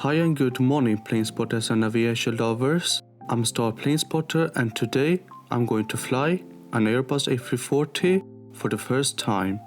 Hi and good morning, plane spotters and aviation lovers. I'm Star Plane Spotter, and today I'm going to fly an Airbus A340 for the first time.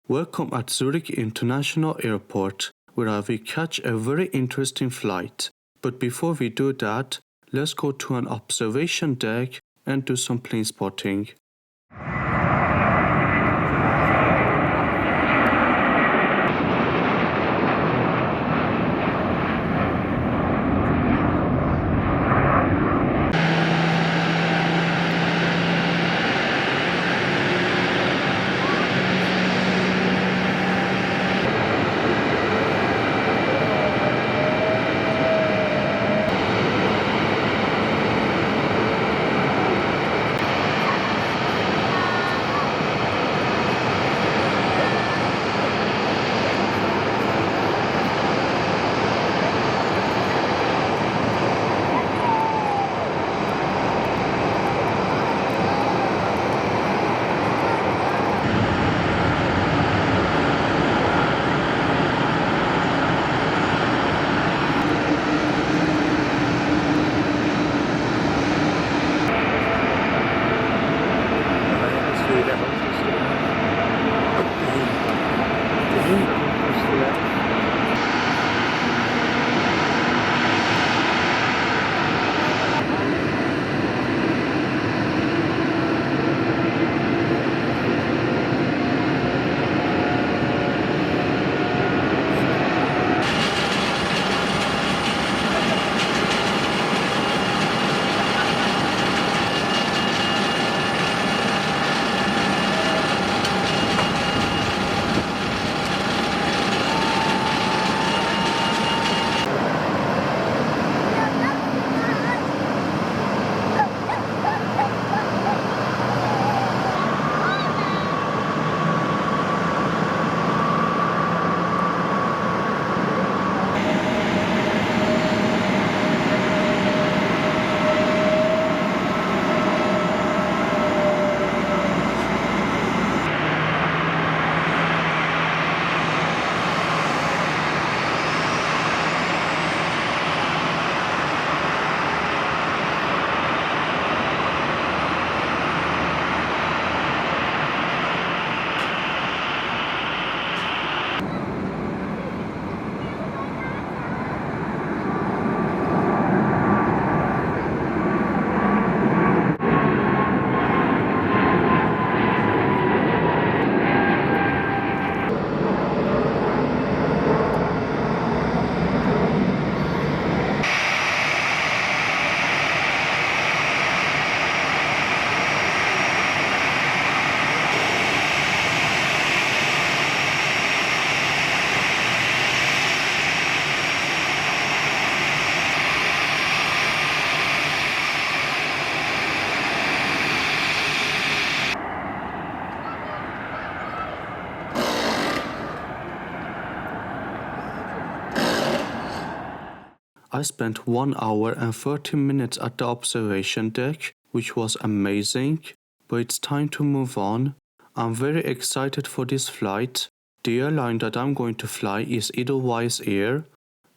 Welcome at Zurich International Airport, where I will catch a very interesting flight. But before we do that, let's go to an observation deck and do some plane spotting. I spent 1 hour and 30 minutes at the observation deck, which was amazing, but it's time to move on. I'm very excited for this flight. The airline that I'm going to fly is Edelweiss Air,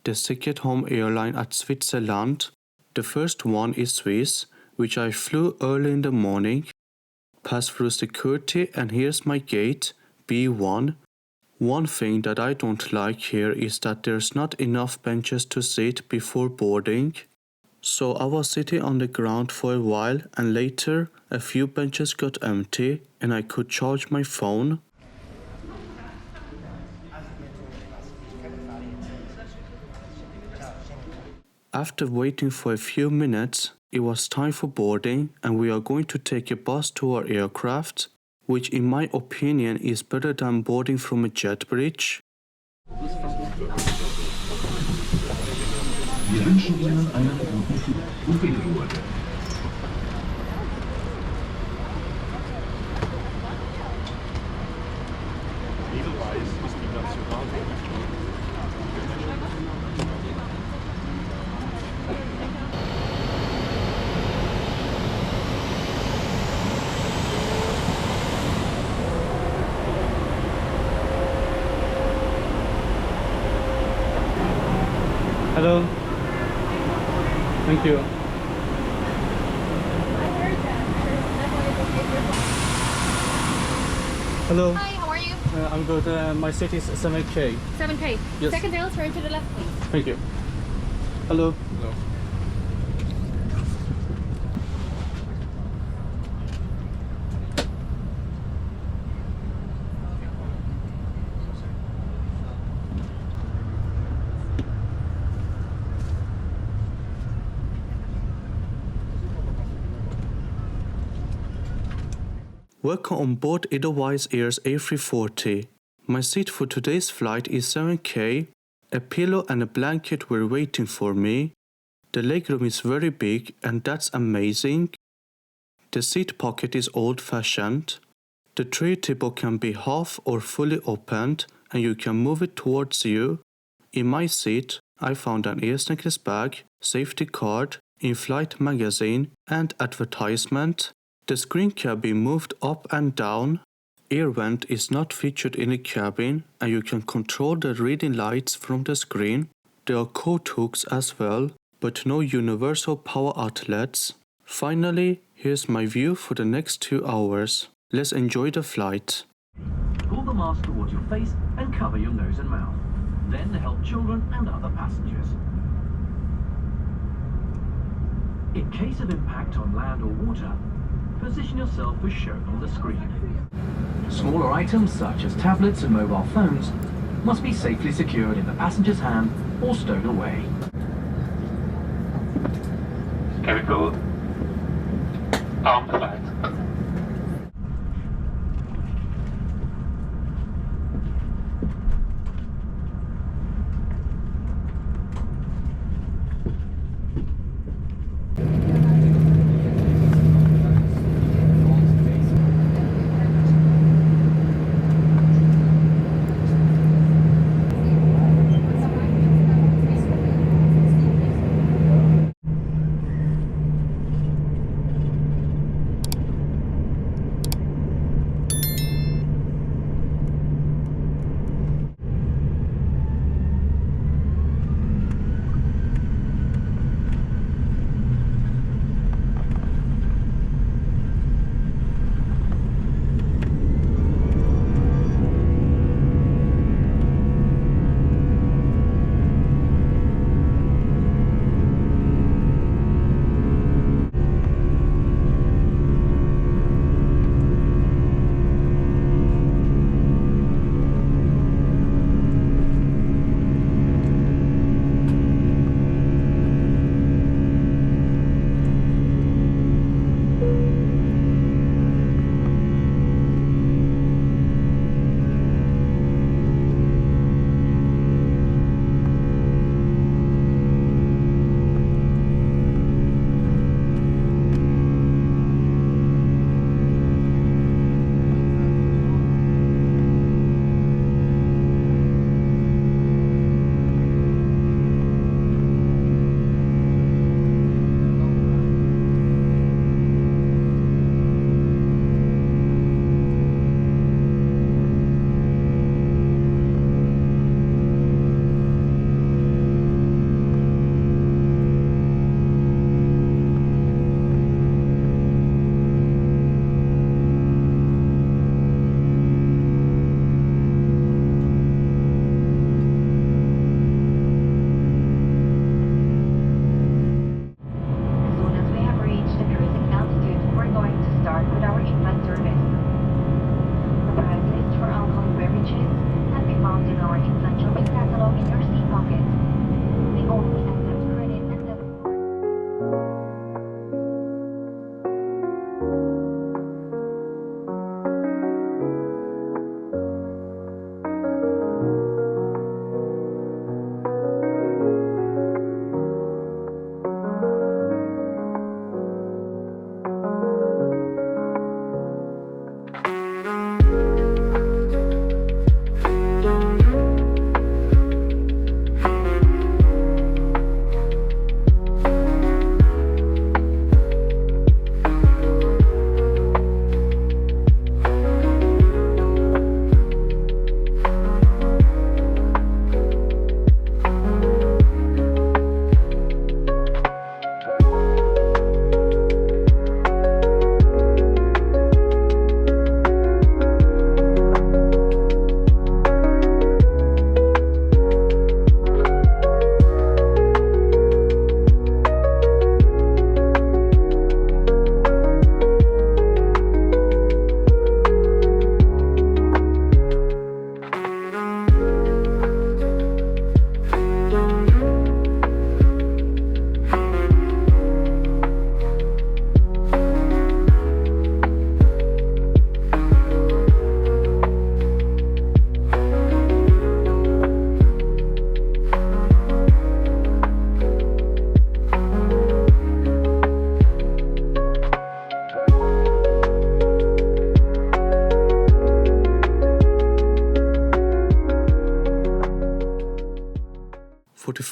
the second home airline at Switzerland. The first one is Swiss, which I flew early in the morning, passed through security, and here's my gate, B1. One thing that I don't like here is that there's not enough benches to sit before boarding. So I was sitting on the ground for a while, and later a few benches got empty and I could charge my phone. After waiting for a few minutes, it was time for boarding, and we are going to take a bus to our aircraft, which in my opinion is better than boarding from a jet bridge. Wir wünschen Ihnen einen guten Flug und Wiederholung. Hello. Thank you. Hello. Hi, how are you? I'm good. My seat is 7K. 7K. Yes. Second aisle, turn to the left, please. Thank you. Hello. Hello. Welcome on board Edelweiss Air's A340. My seat for today's flight is 7K. A pillow and a blanket were waiting for me. The legroom is very big and that's amazing. The seat pocket is old-fashioned. The tray table can be half or fully opened and you can move it towards you. In my seat, I found an air necklace bag, safety card, in-flight magazine and advertisement. The screen can be moved up and down. Air vent is not featured in the cabin and you can control the reading lights from the screen. There are coat hooks as well, but no universal power outlets. Finally, here's my view for the next 2 hours. Let's enjoy the flight. Pull the mask towards your face and cover your nose and mouth. Then help children and other passengers. In case of impact on land or water, position yourself as shown on the screen. Smaller items such as tablets and mobile phones must be safely secured in the passenger's hand or stowed away. Chemical arm flight.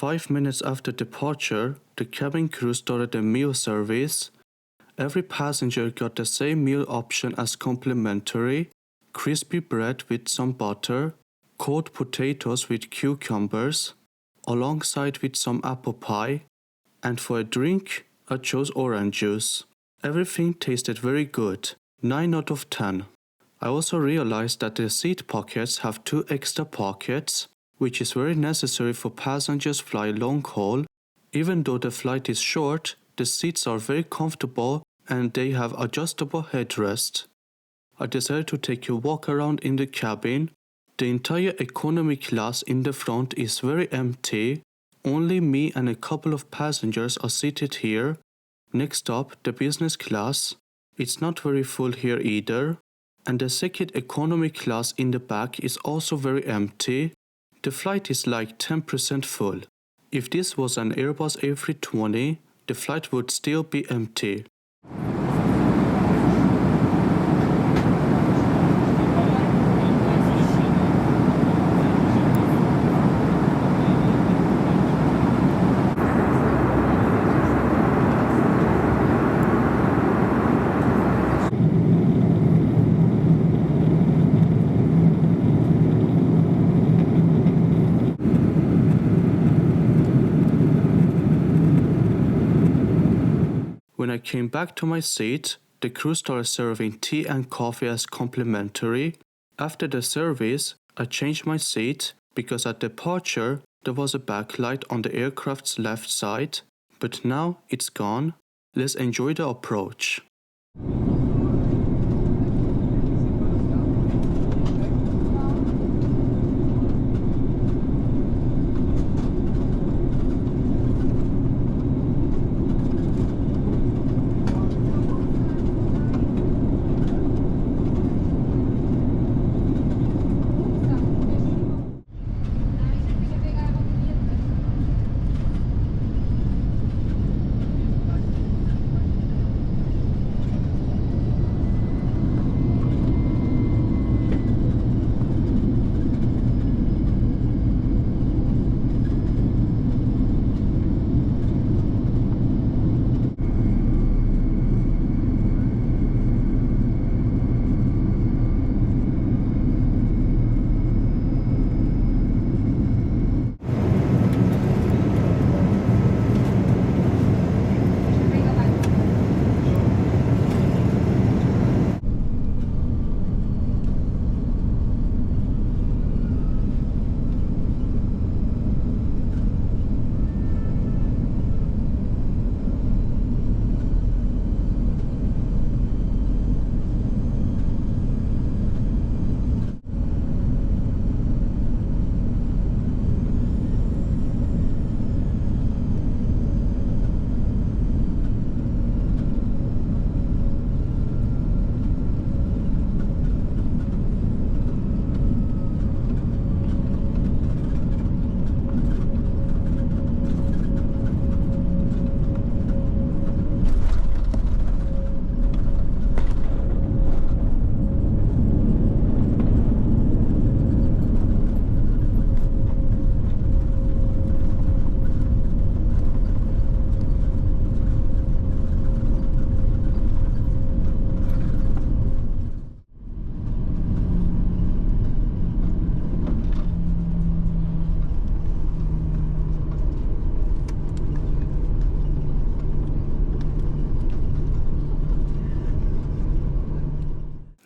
5 minutes after departure, the cabin crew started a meal service. Every passenger got the same meal option as complimentary: crispy bread with some butter, cold potatoes with cucumbers, alongside with some apple pie, and for a drink, I chose orange juice. Everything tasted very good, 9 out of 10. I also realized that the seat pockets have 2 extra pockets, which is very necessary for passengers fly long haul. Even though the flight is short, the seats are very comfortable and they have adjustable headrest. I decided to take a walk around in the cabin. The entire economy class in the front is very empty. Only me and a couple of passengers are seated here. Next up, the business class. It's not very full here either. And the second economy class in the back is also very empty. The flight is like 10% full. If this was an Airbus A320, the flight would still be empty. When I came back to my seat, the crew started serving tea and coffee as complimentary. After the service, I changed my seat because at departure there was a backlight on the aircraft's left side, but now it's gone. Let's enjoy the approach.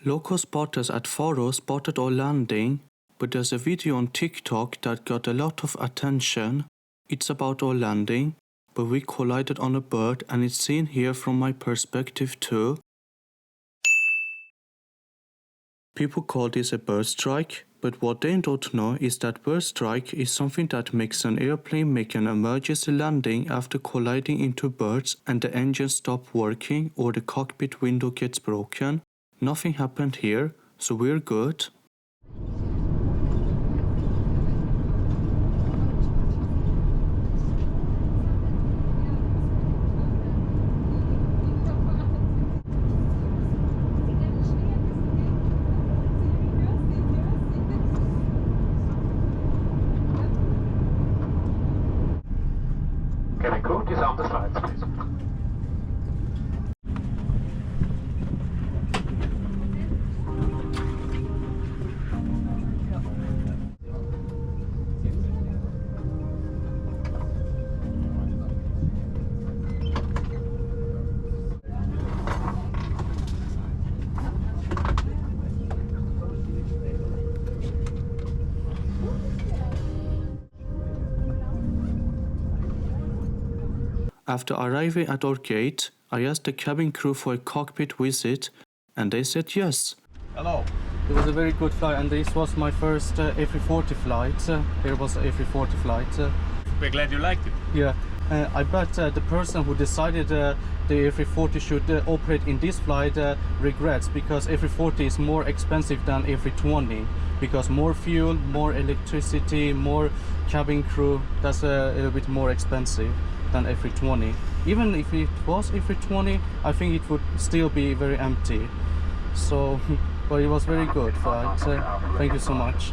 Local spotters at Faro spotted our landing, but there's a video on TikTok that got a lot of attention. It's about our landing, but we collided on a bird and it's seen here from my perspective too. People call this a bird strike, but what they don't know is that bird strike is something that makes an airplane make an emergency landing after colliding into birds and the engine stops working or the cockpit window gets broken. Nothing happened here, so we're good. After arriving at our gate, I asked the cabin crew for a cockpit visit and they said yes. Hello. It was a very good flight and this was my first A340 flight. Airbus A340 flight. We're glad you liked it. Yeah, I bet the person who decided the A340 should operate in this flight regrets, because A340 is more expensive than A320 because more fuel, more electricity, more cabin crew. That's a little bit more expensive than A320. Even if it was A320, I think it would still be very empty. So, but it was very good flight. Thank you so much.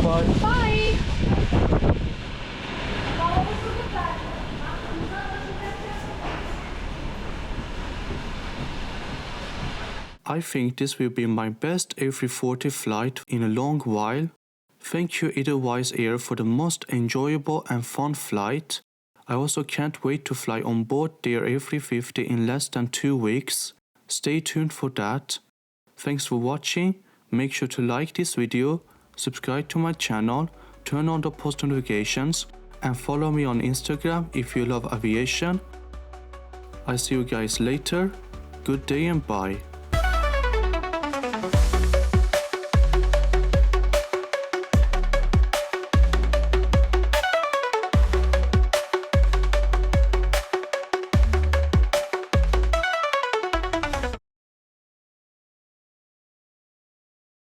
Bye. Bye. I think this will be my best A340 flight in a long while. Thank you Edelweiss Air for the most enjoyable and fun flight. I also can't wait to fly on board their A350 in less than 2 weeks. Stay tuned for that. Thanks for watching. Make sure to like this video, subscribe to my channel, turn on the post notifications and follow me on Instagram if you love aviation. I see you guys later. Good day and bye.